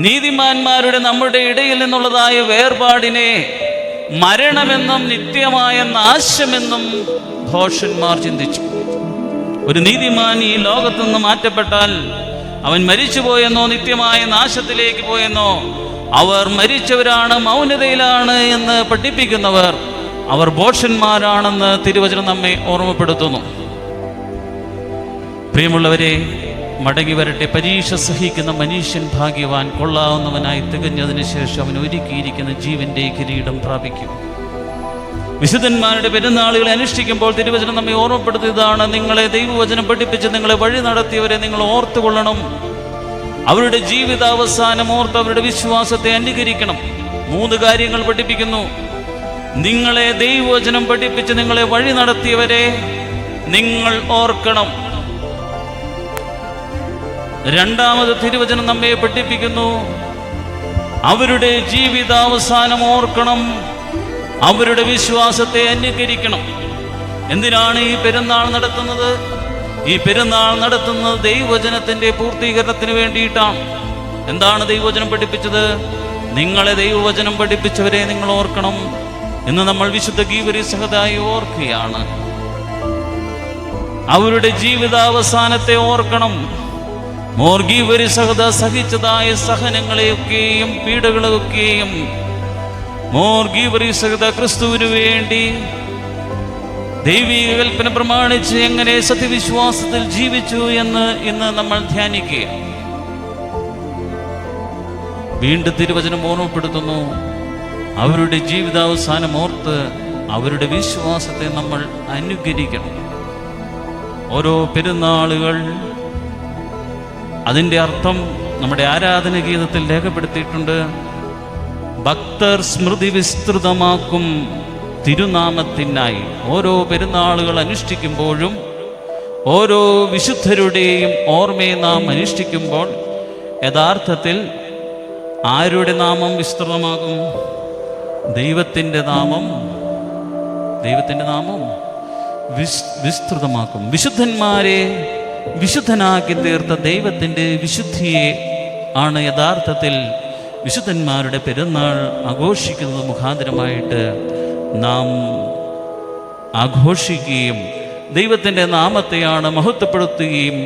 നീതിമാന്മാരുടെ നമ്മുടെ ഇടയിൽ നിന്നുള്ളതായ വേർപാടിനെ മരണമെന്നും നിത്യമായ നാശമെന്നും ഭോഷന്മാർ ചിന്തിച്ചു. ഒരു നീതിമാൻ ഈ ലോകത്തു നിന്ന് മാറ്റപ്പെട്ടാൽ അവൻ മരിച്ചുപോയെന്നോ നിത്യമായ നാശത്തിലേക്ക് പോയെന്നോ, അവർ മരിച്ചവരാണ്, മൗനതയിലാണ് എന്ന് പഠിപ്പിക്കുന്നവർ അവർ ഭോഷന്മാരാണെന്ന് തിരുവചനം നമ്മെ ഓർമ്മപ്പെടുത്തുന്നു. പ്രിയമുള്ളവരെ, മടങ്ങി വരട്ടെ. പരീക്ഷ സഹിക്കുന്ന മനുഷ്യൻ ഭാഗ്യവാൻ, കൊള്ളാവുന്നവനായി തികഞ്ഞതിന് ശേഷം അവൻ ഒരുക്കിയിരിക്കുന്ന ജീവന്റെ കിരീടം പ്രാപിക്കും. വിശുദ്ധന്മാരുടെ പെരുന്നാളുകളെ അനുഷ്ഠിക്കുമ്പോൾ തിരുവചനം നമ്മെ ഓർമ്മപ്പെടുത്തിയതാണ്: നിങ്ങളെ ദൈവവചനം പഠിപ്പിച്ച് നിങ്ങളെ വഴി നടത്തിയവരെ നിങ്ങൾ ഓർത്തുകൊള്ളണം. അവരുടെ ജീവിതാവസാനം ഓർത്ത് അവരുടെ വിശ്വാസത്തെ അനുകരിക്കണം. 3 കാര്യങ്ങൾ പഠിപ്പിക്കുന്നു. നിങ്ങളെ ദൈവവചനം പഠിപ്പിച്ച് നിങ്ങളെ വഴി നടത്തിയവരെ നിങ്ങൾ ഓർക്കണം. രണ്ടാമത് തിരുവചനം നമ്മെ പഠിപ്പിക്കുന്നു, അവരുടെ ജീവിതാവസാനം ഓർക്കണം, അവരുടെ വിശ്വാസത്തെ അനുകരിക്കണം. എന്തിനാണ് ഈ പെരുന്നാൾ നടത്തുന്നത്? ഈ പെരുന്നാൾ നടത്തുന്നത് ദൈവവചനത്തിന്റെ പൂർത്തീകരണത്തിന് വേണ്ടിയിട്ടാണ്. എന്താണ് ദൈവവചനം പഠിപ്പിച്ചത്? നിങ്ങളെ ദൈവവചനം പഠിപ്പിച്ചവരെ നിങ്ങൾ ഓർക്കണം എന്ന് നമ്മൾ വിശുദ്ധ ഗീവരീസഹതായി ഓർക്കുകയാണ്. അവരുടെ ജീവിതാവസാനത്തെ ഓർക്കണം. മോർഗീവരീസഹത സഹിച്ചതായ സഹനങ്ങളെയൊക്കെയും പീഡകളെയൊക്കെയും മോർഗീവരീസഹത ക്രിസ്തുവിനു വേണ്ടി ദൈവിക കൽപ്പന പ്രമാണിച്ച് എങ്ങനെ സത്യവിശ്വാസത്തിൽ ജീവിച്ചു എന്ന് ഇന്ന് നമ്മൾ ധ്യാനിക്കുക. വീണ്ടും തിരുവചനം ഓർമ്മപ്പെടുത്തുന്നു, അവരുടെ ജീവിതാവസാനം ഓർത്ത് അവരുടെ വിശ്വാസത്തെ നമ്മൾ അനുകരിക്കണം. ഓരോ പെരുന്നാളുകൾ അതിൻ്റെ അർത്ഥം നമ്മുടെ ആരാധന ഗീതത്തിൽ രേഖപ്പെടുത്തിയിട്ടുണ്ട്. ഭക്തർ സ്മൃതി വിസ്തൃതമാക്കും തിരുനാമത്തിനായി. ഓരോ പെരുന്നാളുകൾ അനുഷ്ഠിക്കുമ്പോഴും ഓരോ വിശുദ്ധരുടെയും ഓർമ്മയെ നാം അനുഷ്ഠിക്കുമ്പോൾ യഥാർത്ഥത്തിൽ ആരുടെ നാമം വിസ്തൃതമാകും? ദൈവത്തിൻ്റെ നാമം വിസ്തൃതമാക്കും. വിശുദ്ധന്മാരെ വിശുദ്ധനാക്കി തീർത്ത ദൈവത്തിൻ്റെ വിശുദ്ധിയെ ആണ് യഥാർത്ഥത്തിൽ വിശുദ്ധന്മാരുടെ പെരുന്നാൾ ആഘോഷിക്കുന്നത് മുഖാന്തരമായിട്ട് നാം ആഘോഷിക്കുകയും ദൈവത്തിൻ്റെ നാമത്തെയാണ് മഹത്വപ്പെടുത്തുകയും